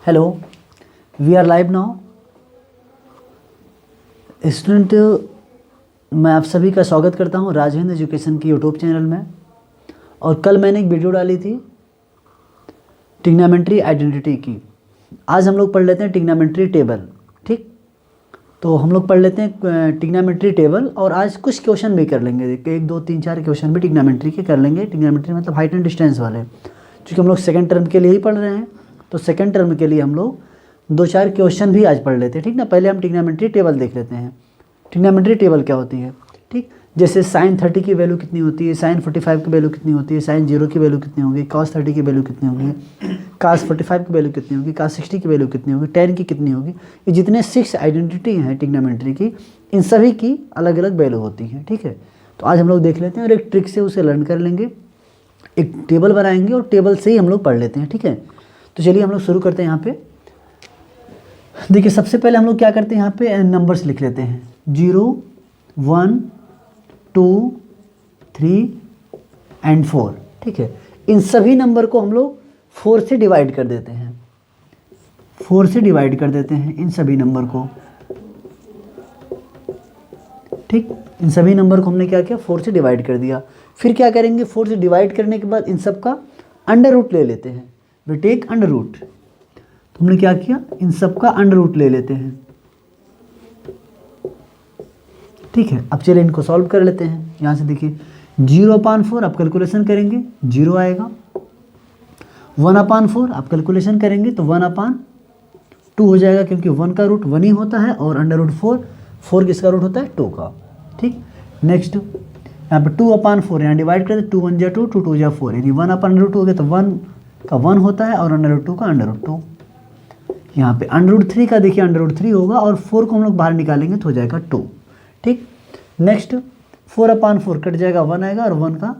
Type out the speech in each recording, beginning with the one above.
Hello, we are live now. Student, मैं आप सभी का स्वागत करता हूं राजविंद्र एजुकेशन की यूट्यूब चैनल में। और कल मैंने एक वीडियो डाली थी ट्रिग्नोमेट्री आइडेंटिटी की। आज हम लोग पढ़ लेते हैं ट्रिग्नोमेट्री टेबल। ठीक, तो हम लोग पढ़ लेते हैं ट्रिग्नोमेट्री टेबल और आज कुछ क्वेश्चन भी कर लेंगे। 1 2 3 4 क्वेश्चन भी ट्रिग्नोमेट्री के कर लेंगे। ट्रिग्नोमेट्री मतलब हाइट एंड डिस्टेंस वाले, क्योंकि हम लोग सेकंड टर्म के लिए ही पढ़ रहे हैं, तो सेकंड टर्म के लिए हम लोग 2-4 क्वेश्चन भी आज पढ़ लेते हैं। ठीक ना, पहले हम ट्रिग्नोमेट्री टेबल देख लेते हैं। ट्रिग्नोमेट्री टेबल क्या होती है? ठीक, जैसे sin 30 की वैल्यू कितनी होती है, sin 45 की वैल्यू कितनी होती है, sin 0 की वैल्यू कितनी होगी, cos 30 की वैल्यू कितनी होगी, cos 45 की वैल्यू कितनी होगी, cos 60 की वैल्यू कितनी होगी, tan की कितनी होगी। ये जितने 6 आइडेंटिटी हैं ट्रिग्नोमेट्री की, इन सभी की अलग अलग वैल्यू होती हैं। ठीक है, तो आज हम लोग देख लेते हैं और एक ट्रिक से उसे लर्न कर लेंगे। एक टेबल बनाएंगे और टेबल से ही हम लोग पढ़ लेते हैं। ठीक है, तो चलिए हम लोग शुरू करते हैं। यहाँ पे देखिए, सबसे पहले हम लोग क्या करते हैं, यहाँ पे नंबर्स लिख लेते हैं 0 1 2 3 एंड 4। ठीक है, इन सभी नंबर को हम लोग 4 से डिवाइड कर देते हैं। 4 से डिवाइड कर देते हैं इन सभी नंबर को। ठीक, इन सभी नंबर को हमने क्या किया, 4 से डिवाइड कर दिया। फिर क्या करेंगे, 4 से डिवाइड करने के बाद इन सब का अंडर रूट ले लेते हैं। We take under root. तो हमने क्या किया, इन सब का अंडर रूट ले लेते हैं। ठीक है, अब चलिए इनको सॉल्व कर लेते हैं। यहाँ से देखिए 0/4 आप कैलकुलेशन करेंगे 0 आएगा। 1/4 आप कैलकुलेशन करेंगे तो 1/2 हो जाएगा, क्योंकि 1 का रूट 1 ही होता है और अंडर रूट 4 किसका रूट होता है, 2 का। ठीक, नेक्स्ट यहाँ पे 2/4 यहाँ डिवाइड कर दे, 2 1 जा 2, 2 2 जा 4, यानी 1/√2 हो गया, तो 1 का 1 होता है और अंडर रूट 2 का अंडर रूट 2। यहाँ पे अंडर रूट 3 का देखिए अंडर रूट 3 होगा और 4 को हम लोग बाहर निकालेंगे तो हो जाएगा 2। ठीक, नेक्स्ट 4/4 कट जाएगा, 1 आएगा और 1 का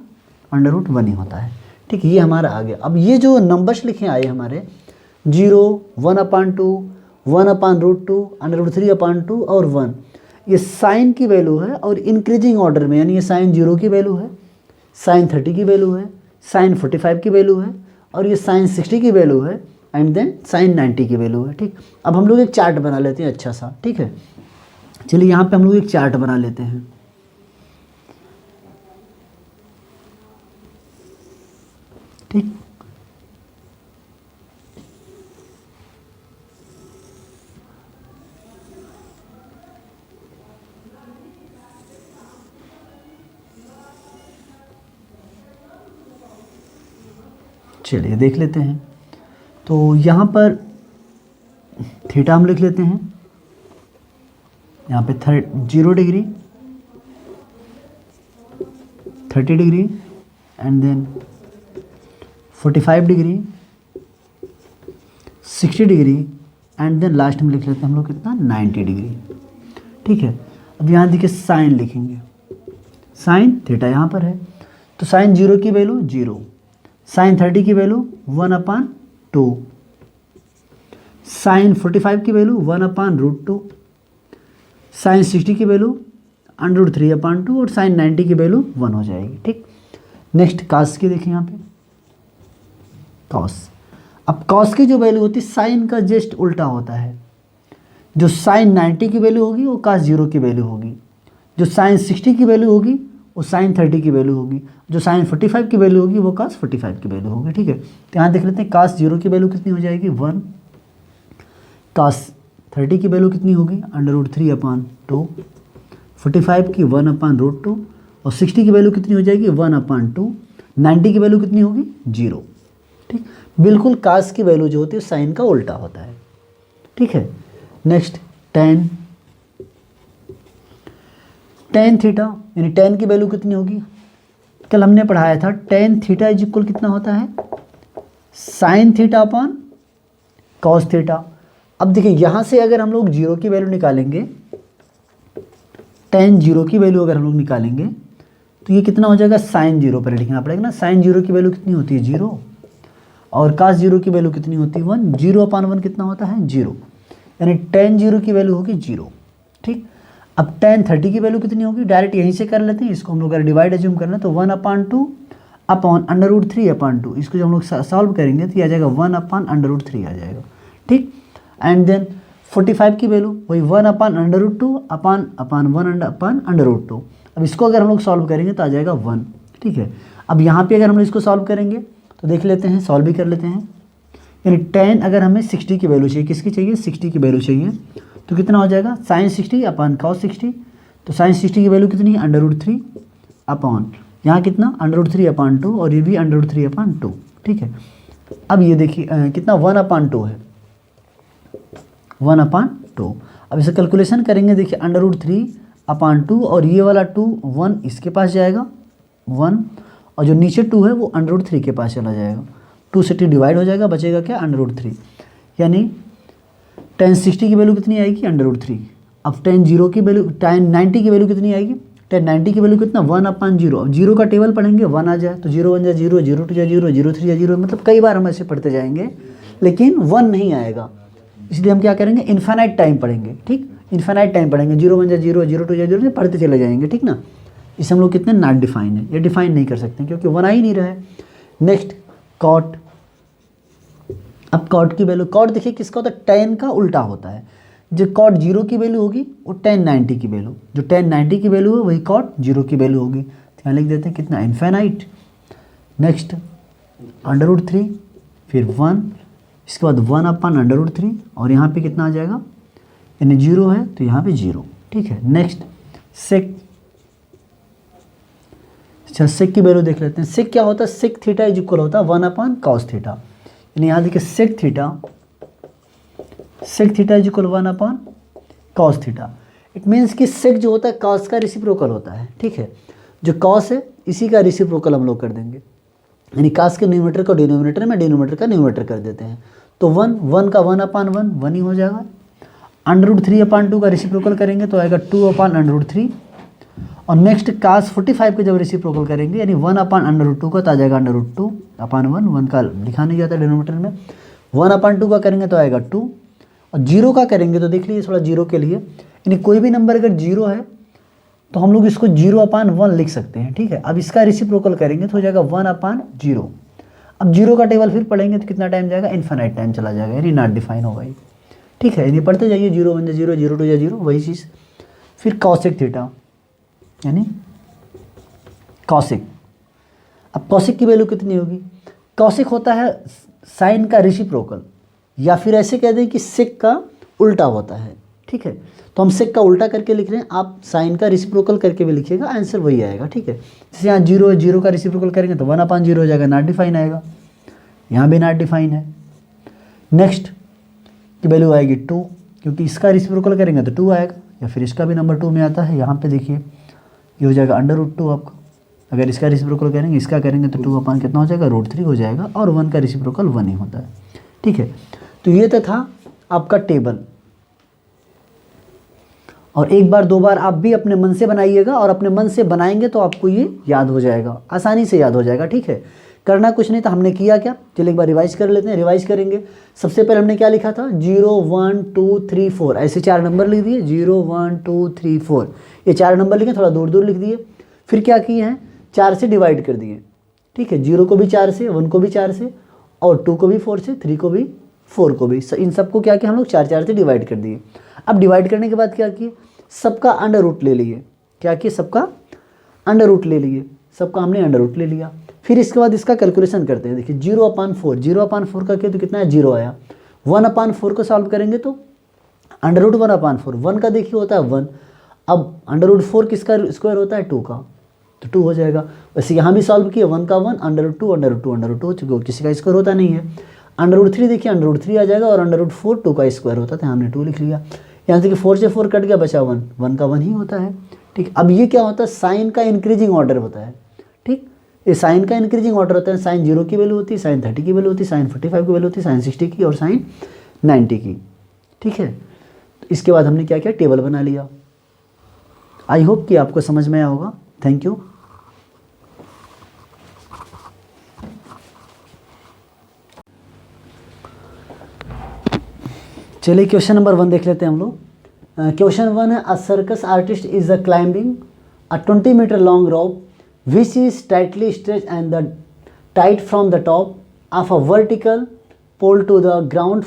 अंडर रूट 1 ही होता है। ठीक, ये हमारा आ गया। अब ये जो नंबर्स लिखे आए हमारे 0 1/2 1/√2 अंडर रूट 3/2 और 1, ये साइन की वैल्यू है और इंक्रीजिंग ऑर्डर में, यानी ये sin 0 की वैल्यू है, sin 30 की वैल्यू है, sin 45 की वैल्यू है और ये sin 60 की वैल्यू है एंड देन sin 90 की वैल्यू है। ठीक, अब हम लोग एक चार्ट बना लेते हैं अच्छा सा। ठीक है, चलिए यहाँ पे हम लोग एक चार्ट बना लेते हैं। ठीक, चलिए देख लेते हैं। तो यहाँ पर थीटा हम लिख लेते हैं। यहाँ पे 0 degree 30 degree and then 45 degree 60 degree and then last में लिख लेते हैं हम लोग कितना, 90 डिग्री। ठीक है, अब यहाँ देखिए साइन लिखेंगे, साइन थीटा यहाँ पर है, तो साइन 0 की वैल्यू 0, साइन 30 की वैल्यू 1/2, साइन 45 की वैल्यू 1/√2, साइन 60 की वैल्यू अंडर रूट 3/2 और साइन 90 की वैल्यू 1 हो जाएगी। ठीक, नेक्स्ट कॉस की देखिए यहाँ पे कॉस। अब कॉस की जो वैल्यू होती है साइन का जस्ट उल्टा होता है। जो साइन 90 की वैल्यू होगी वो कॉस 0 की वैल्यू होगी, जो साइन 60 की वैल्यू होगी वो साइन 30 की वैल्यू होगी, जो साइन 45 की वैल्यू होगी वो कॉस 45 की वैल्यू होगी। ठीक है, तो यहाँ देख लेते हैं कॉस 0 की वैल्यू कितनी हो जाएगी 1, कॉस 30 की वैल्यू कितनी होगी अंडर रूट 3/2, 45 की 1/√2 और 60 की वैल्यू कितनी हो जाएगी 1/2, 90 की वैल्यू कितनी होगी 0। ठीक, बिल्कुल कॉस की वैल्यू जो होती है साइन का उल्टा होता है। ठीक है, नेक्स्ट tan थीटा, यानी tan की वैल्यू कितनी होगी, कल हमने पढ़ाया था tan थीटा इज इक्वल कितना होता है, sine theta upon cos theta. अब देखिए यहाँ से अगर हम लोग 0 की वैल्यू निकालेंगे, tan 0 की वैल्यू अगर हम लोग निकालेंगे तो ये कितना हो जाएगा, साइन 0 पर लिखना पड़ेगा ना। साइन 0 की वैल्यू कितनी होती है 0 और cos 0 की वैल्यू कितनी होती है 1, 0/1 कितना होता है 0, यानी tan 0 की वैल्यू होगी 0। ठीक, अब tan 30 की वैल्यू कितनी होगी, डायरेक्ट यहीं से कर लेते हैं। इसको हम लोग अगर डिवाइड एज्यूम कर लें तो 1/2 अपॉन अंडर रूट 3/2, इसको जब हम लोग सॉल्व करेंगे तो ये आ जाएगा 1/√3 आ जाएगा। ठीक। एंड देन 45 की वैल्यू वही 1/√2 अपान 1/√2। अब इसको अगर हम लोग सॉल्व करेंगे तो आ जाएगा 1, ठीक है। अब यहाँ पे अगर हम लोग इसको सॉल्व करेंगे तो देख लेते हैं, सॉल्व भी कर लेते हैं। यानी 10 अगर हमें 60 की वैल्यू चाहिए, किसकी चाहिए, 60 की वैल्यू चाहिए, तो कितना हो जाएगा sin 60 अपान cos 60। तो sin 60 की वैल्यू कितनी है, √3 अपॉन यहाँ कितना √3/2 और ये भी √3/2, ठीक है। अब ये देखिए कितना 1/2 है, 1/2। अब इसे कैलकुलेशन करेंगे, देखिए √3/2 और ये वाला 2 1 इसके पास जाएगा 1, और जो नीचे 2 है वो √3 के पास चला जाएगा, 2 से 2 डिवाइड हो जाएगा, बचेगा क्या √3। यानी tan 60 की वैल्यू कितनी आएगी, √3। अब tan 0 की वैल्यू, tan 90 की वैल्यू कितनी आएगी, tan 90 की वैल्यू कितना 1/0। अब 0 का टेबल पढ़ेंगे 1 आ जाए तो 0 1 जा 0, 0 2 जा 0, 0 3 जा 0, मतलब कई बार हम ऐसे पढ़ते जाएंगे लेकिन 1 नहीं आएगा। इसलिए हम क्या करेंगे, इन्फाइनाइट टाइम पढ़ेंगे, ठीक, इन्फाइनाइट टाइम पढ़ेंगे, 0 1 जा 0, 0 2 जा 0 पढ़ते चले जाएंगे, ठीक ना। इसे हम लोग कितने नॉट डिफाइन है, ये डिफाइन नहीं कर सकते क्योंकि 1 आ ही नहीं रहा है। Next cot. अब कॉट की वैल्यू, कॉट देखिए किसका होता है, tan का उल्टा होता है। जो कॉट 0 की वैल्यू होगी वो tan 90 की वैल्यू, जो tan 90 की वैल्यू है वही कॉट 0 की वैल्यू होगी। तो यहाँ लिख देते हैं कितना, इन्फाइनाइट। नेक्स्ट √3 फिर 1, इसके बाद 1/√3 और यहाँ पे कितना आ जाएगा, यानी 0 है तो यहाँ पे 0, ठीक है। नेक्स्ट सेक। अच्छा सेक की वैल्यू देख लेते हैं। सेक क्या होता है, सेक थीटा इज इक्वल होता है 1/cos थीटा। यानी यहाँ देखिए sec theta is equal 1/cos theta. It means कि सेक जो होता है cos का रेसिप्रोकल होता है, ठीक है। जो cos है इसी का रेसिप्रोकल हम लोग कर देंगे, यानी cos के न्यूमरेटर को डिनोमिनेटर में, डिनोमिनेटर का न्यूमरेटर कर देते हैं। तो 1 का 1/1 1 ही हो जाएगा। √3/2 का रेसिप्रोकल करेंगे तो आएगा 2/√3। और नेक्स्ट cos 45 का जब रेसिप्रोकल करेंगे यानी 1/√2 का तो आ जाएगा √2/1, 1 का लिखा नहीं जाता डिनोमिनेटर में। 1/2 का करेंगे तो आएगा 2, और 0 का करेंगे तो देख लीजिए थोड़ा 0 के लिए, यानी कोई भी नंबर अगर 0 है तो हम लोग इसको 0/1 लिख सकते हैं, ठीक है। अब इसका रेसिप्रोकल करेंगे तो हो जाएगा 1/0। अब 0 का टेबल फिर पढ़ेंगे तो कितना टाइम जाएगा, इन्फाइनाइट टाइम चला जाएगा, यानी नॉट डिफाइन होगा ये, ठीक है। यानी पढ़ते जाइए 0 1 जा 0, 0 2 जा 0, वही चीज़। फिर कॉसेक थीटा यानी कॉसेक। अब कॉसेक की वैल्यू कितनी होगी, कॉसेक होता है साइन का रेसिप्रोकल, या फिर ऐसे कह दें कि सेक का उल्टा होता है, ठीक है। तो हम सेक का उल्टा करके लिख रहे हैं, आप साइन का रेसिप्रोकल करके भी लिखिएगा, आंसर वही आएगा, ठीक है। जैसे यहाँ 0 है, 0 का रेसिप्रोकल करेंगे तो 1/0 हो जाएगा, नॉट डिफाइन आएगा, यहाँ भी नॉट डिफाइन है। नेक्स्ट की वैल्यू आएगी 2, क्योंकि इसका रेसिप्रोकल करेंगे तो 2 आएगा, या फिर इसका भी नंबर 2 में आता है। यहाँ पे देखिए ये हो जाएगा √2 आपका, अगर इसका रेसिप्रोकल करेंगे, इसका करेंगे तो 2 कितना हो जाएगा, √3 हो जाएगा, और 1 का रेसिप्रोकल 1 ही होता है, ठीक है। तो ये तो था आपका टेबल। और एक बार दो बार आप भी अपने मन से बनाइएगा, और अपने मन से बनाएंगे तो आपको ये याद हो जाएगा, आसानी से याद हो जाएगा, ठीक है। करना कुछ नहीं था, हमने किया क्या, चलिए एक बार रिवाइज कर लेते हैं। रिवाइज करेंगे, सबसे पहले हमने क्या लिखा था, 0 1 2 3 4, ऐसे 4 नंबर लिख दिए, 0 1 2 3 4, ये 4 नंबर लिखे, थोड़ा दूर दूर लिख दिए। फिर क्या किए हैं, 4 से डिवाइड कर दिए, ठीक है। 0 को भी 4 से, 1 को भी 4 से, और 2 को भी 4 से, 3 को भी 4 को भी, इन सबको क्या किया हम लोग 4 4 से डिवाइड कर दिए। अब डिवाइड करने के बाद क्या किए, सबका अंडर रूट ले लिए। क्या किए, सबका अंडर रूट ले लिए, सबका हमने अंडर रूट ले लिया। फिर इसके बाद इसका कैलकुलेशन करते हैं। देखिए 0/4, 0/4 का किया तो कितना है, 0 आया। 1/4 को सॉल्व करेंगे तो अंडर रूट 1/4, 1 का देखिए होता है 1। अब अंडर रूट 4 किसका स्क्वायर होता है, 2 का, तो 2 हो जाएगा। वैसे यहाँ भी सॉल्व किया, 1 का 1, under root 2 under root 2 under root 2, चूँकि किसी का स्क्वायर होता नहीं है। अंडर रूट 3 देखिए, अंडर रूट 3 आ जाएगा, और अंडर रूट 4 2 का स्क्वायर होता था, हमने 2 लिख लिया। यहाँ से कि 4 से 4 कट गया, बचा 1, 1 का 1 ही होता है, ठीक। अब ये क्या होता है, साइन का इंक्रीजिंग ऑर्डर होता है, ठीक। ये साइन का इंक्रीजिंग ऑर्डर होता है, साइन 0 की वैल्यू होती है, साइन 30 की वैल्यू होती है, साइन 45 की वैल्यू होती है, साइन 60 की, और साइन 90 की, ठीक है। तो इसके बाद हमने क्या किया, टेबल बना लिया। आई होप कि आपको समझ में आया होगा। Thank you. चलिए क्वेश्चन नंबर 1 देख लेते हैं हम लोग। क्वेश्चन 1 है, a circus artist is a climbing a 20 metre long rope which is tightly stretched and the tight from the top of a vertical pole to the ground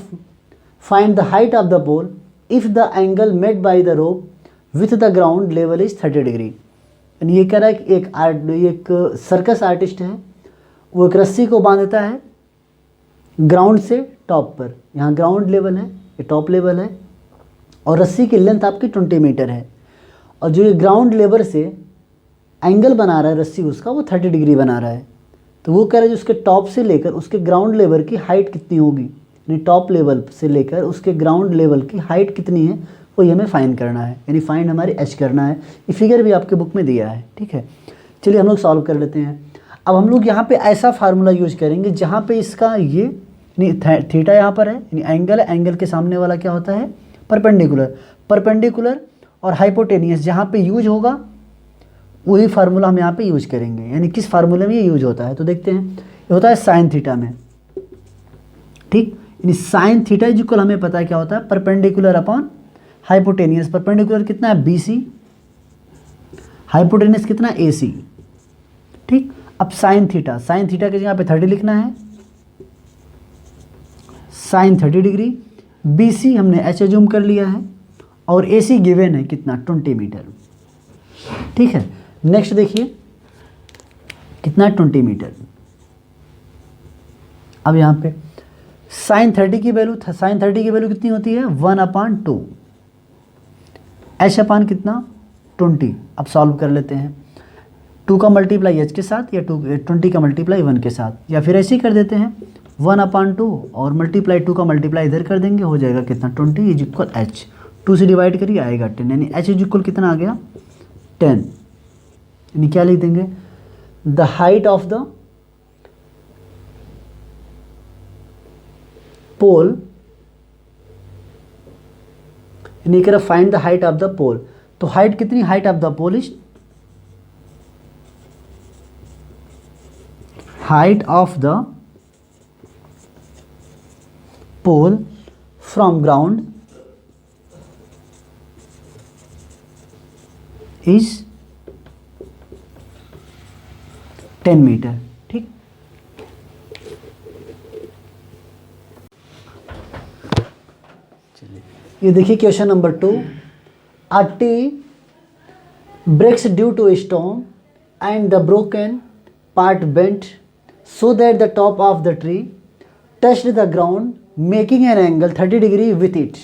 find the height of the pole if the angle made by the rope with the ground level is 30 degree. यानी ये कह रहा है कि एक circus artist है, वो एक रस्सी को बांधता है ग्राउंड से टॉप पर। यहाँ ग्राउंड लेवल है, ये टॉप लेवल है, और रस्सी की लेंथ आपकी 20 मीटर है, और जो ये ग्राउंड लेवल से एंगल बना रहा है रस्सी उसका, वो 30 डिग्री बना रहा है। तो वो कह रहा है उसके टॉप से लेकर उसके ग्राउंड लेवल की हाइट कितनी होगी, यानी टॉप लेवल से लेकर उसके ग्राउंड लेवल की हाइट कितनी है, वो ये हमें फाइंड करना है, यानी फाइंड हमारी एच करना है। ये फिगर भी आपके बुक में दिया है, ठीक है। चलिए हम लोग सॉल्व कर लेते हैं। अब हम लोग यहाँ पे ऐसा फार्मूला यूज करेंगे जहाँ पे इसका ये थीटा यहाँ पर है, यानी एंगल है, एंगल के सामने वाला क्या होता है, परपेंडिकुलर। परपेंडिकुलर और हाइपोटेनियस जहाँ पे यूज होगा वही फार्मूला हम यहाँ पे यूज करेंगे। यानी किस फार्मूले में ये यूज होता है, तो देखते हैं। ये होता है साइन थीटा में, ठीक। यानी साइन थीटा इज इक्वल, हमें पता है क्या होता है, परपेंडिकुलर अपॉन हाइपोटेनियस। परपेंडिकुलर कितना है, BC, हाइपोटेनियस कितना, AC, ठीक। अब साइन थीटा के जगह पे 30 लिखना है, साइन 30 डिग्री। BC हमने H एज्यूम कर लिया है, और AC गिवन है कितना, 20 मीटर, ठीक है। नेक्स्ट देखिए कितना, 20 मीटर। अब यहाँ पे साइन 30 की वैल्यू कितनी होती है, 1/2, H अपान कितना, 20। अब सॉल्व कर लेते हैं, 2 का मल्टीप्लाई H के साथ, या 20 का मल्टीप्लाई 1 के साथ, या फिर ऐसे ही कर देते हैं 1/2 और मल्टीप्लाई 2 का मल्टीप्लाई इधर कर देंगे, हो जाएगा कितना, 20 इज इक्वल H। 2 से डिवाइड करिए आएगा 10, यानी H इज इक्वल कितना आ गया, 10। यानी क्या लिख देंगे, the height of the pole, यानी कह रहा find the height of the pole. तो हाइट कितनी, height of the pole is, height of the pole from ground is 10 meter, ठीक। चलिए ये देखिए question number 2। A tree breaks due to storm and the broken part bent so that the top of the tree touched the ground, making an angle 30 degree with it.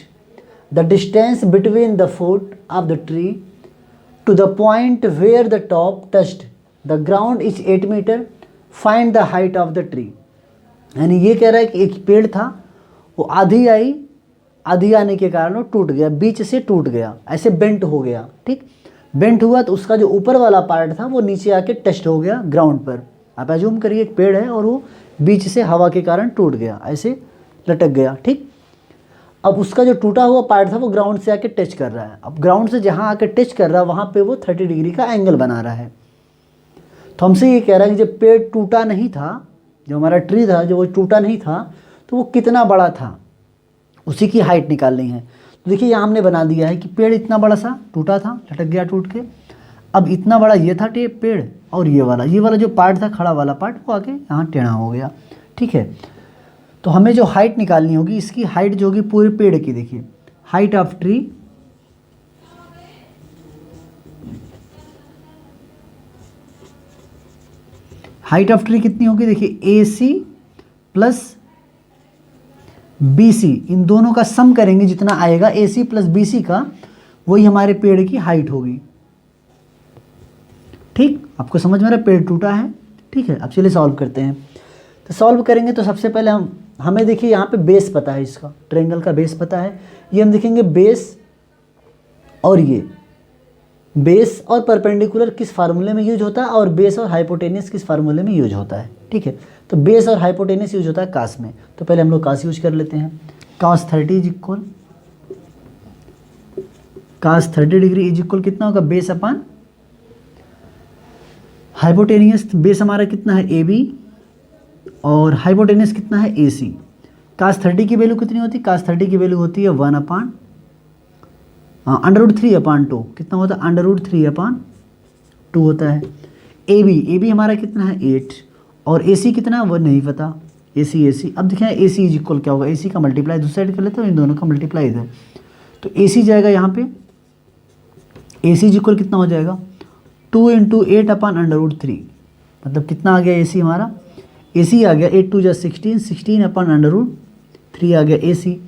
The distance between the foot of the tree to the point where the top touched the ground is 8 meter. Find the height of the tree. यानी ये कह रहा है कि एक पेड़ था, वो आधी आने के कारण वो टूट गया, बीच से टूट गया, ऐसे बेंट हो गया, ठीक। बेंट हुआ तो उसका जो ऊपर वाला पार्ट था वो नीचे आके टच हो गया ग्राउंड पर। आप एज्यूम करिए एक पेड़ है और वो बीच से हवा के कारण टूट गया, ऐसे लटक गया, ठीक। अब उसका जो टूटा हुआ पार्ट था वो ग्राउंड से आके टच कर रहा है। अब ग्राउंड से जहाँ आके टच कर रहा है वहाँ पे वो 30 डिग्री का एंगल बना रहा है। तो हमसे ये कह रहा है कि जब पेड़ टूटा नहीं था, जो हमारा ट्री था जो वो टूटा नहीं था, तो वो कितना बड़ा था, उसी की हाइट निकालनी है। तो देखिए यहाँ हमने बना दिया है कि पेड़ इतना बड़ा सा टूटा था, लटक गया टूट के। अब इतना बड़ा ये था पेड़, और ये वाला जो पार्ट था, खड़ा वाला पार्ट, वो आके यहाँ टेढ़ा हो गया, ठीक है। तो हमें जो हाइट निकालनी होगी, इसकी हाइट जो होगी पूरे पेड़ की, देखिए हाइट ऑफ ट्री कितनी होगी, देखिए AC प्लस BC, इन दोनों का सम करेंगे जितना आएगा AC प्लस BC का, वही हमारे पेड़ की हाइट होगी, ठीक। आपको समझ में आ रहा है, पेड़ टूटा है, ठीक है। अब चलिए सॉल्व करते हैं। तो सॉल्व करेंगे तो सबसे पहले हमें देखिए यहाँ पे बेस पता है, इसका ट्रायंगल का बेस पता है। ये हम देखेंगे बेस, और ये बेस और परपेंडिकुलर किस फार्मूले में यूज होता है, और बेस और हाइपोटेनियस किस फार्मूले में यूज होता है, ठीक है। तो बेस और हाइपोटेनियस यूज होता है कास में। तो पहले हम लोग कास यूज कर लेते हैं। cos 30 is equal, cos 30 degree is equal कितना होगा, बेस अपान हाइपोटेनियस। बेस हमारा कितना है, AB, और हाइपोटेनियस कितना है, AC। cos 30 की वैल्यू कितनी होती है, cos 30 की वैल्यू होती है 1/√3/2। कितना होता है, √3/2 होता है। AB हमारा कितना है, 8, और AC कितना है वो नहीं पता, ए सी। अब देखें ए सी इज इक्वल क्या होगा, ए सी का मल्टीप्लाई दूसरी साइड कर लेते हैं, इन दोनों का मल्टीप्लाई इधर, तो ए सी जाएगा यहाँ पे, ए सी इज इक्वल कितना हो जाएगा 2 इंटू 8/√3, मतलब कितना आ गया ए सी हमारा, ए सी आ गया 8 2 16, 16/√3 आ गया ए सी।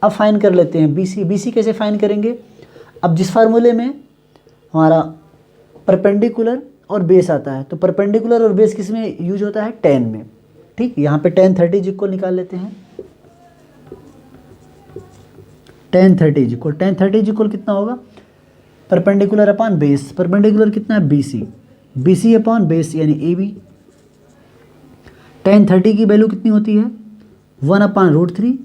अब फाइन कर लेते हैं बी सी। बी सी कैसे फाइन करेंगे, अब जिस फार्मूले में हमारा परपेंडिकुलर और बेस आता है, तो परपेंडिकुलर और बेस किस में यूज होता है, tan में। ठीक, यहाँ पे tan 30 इक्वल निकाल लेते हैं, tan 30 इक्वल कितना होगा, परपेंडिकुलर अपॉन बेस, परपेंडिकुलर कितना है BC, BC अपॉन बेस यानी AB। tan 30 की वैल्यू कितनी होती है 1/√3,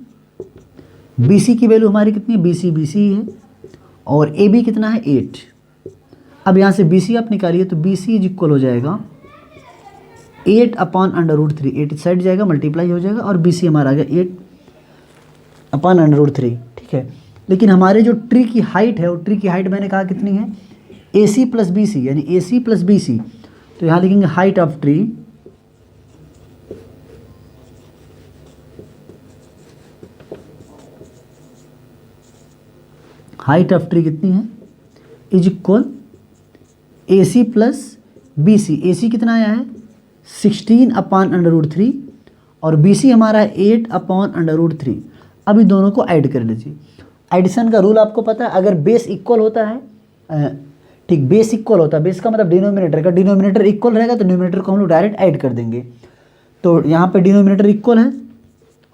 BC की वैल्यू हमारी कितनी है, BC है, और AB कितना है 8। अब यहाँ से BC आप निकालिए तो BC इज इक्वल हो जाएगा 8/√3, 8 इस साइड जाएगा मल्टीप्लाई हो जाएगा, और BC हमारा आ गया 8/√3। ठीक है, लेकिन हमारे जो ट्री की हाइट है, वो ट्री की हाइट मैंने कहा कितनी है, AC प्लस BC यानी AC प्लस BC, तो यहाँ लिखेंगे height of tree, height of tree कितनी है, is equal AC plus BC। AC कितना आया है 16/√3 और BC हमारा है 8/√3। अब इन दोनों को ऐड कर लीजिए। एडिशन का रूल आपको पता है, अगर बेस इक्वल होता है, ठीक, बेस इक्वल होता है, बेस का मतलब डिनोमिनेटर का, डिनोमिनेटर इक्वल रहेगा तो न्यूमिनेटर को हम लोग डायरेक्ट ऐड कर देंगे। तो यहाँ पे डिनोमिनेटर इक्वल है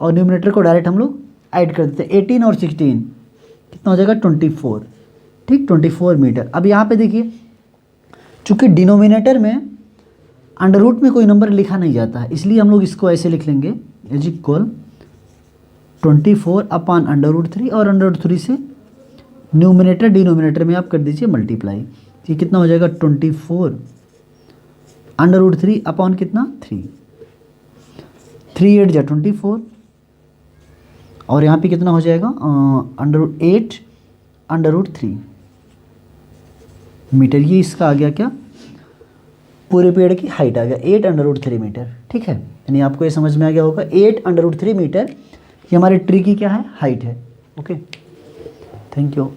और न्यूमिनेटर को डायरेक्ट हम लोग ऐड कर देते हैं। 18 और 16 कितना हो जाएगा 24। ठीक, 24 मीटर। अब यहाँ पे देखिए, चूँकि डिनोमिनेटर में अंडर रूट में कोई नंबर लिखा नहीं जाता है, इसलिए हम लोग इसको ऐसे लिख लेंगे, इज इक्वल 24/√3, और √3 से न्यूमिनेटर डिनोमिनेटर में आप कर दीजिए मल्टीप्लाई। ये कितना हो जाएगा 24/√3 अपॉन कितना 3, 3 8 जा 24, और यहाँ पे कितना हो जाएगा 8/√3 मीटर। ये इसका आ गया क्या, पूरे पेड़ की हाइट आ गया 8/√3 मीटर। ठीक है, यानी आपको ये समझ में आ गया होगा 8/√3 मीटर ये हमारे ट्री की क्या है, हाइट है। Okay, thank you.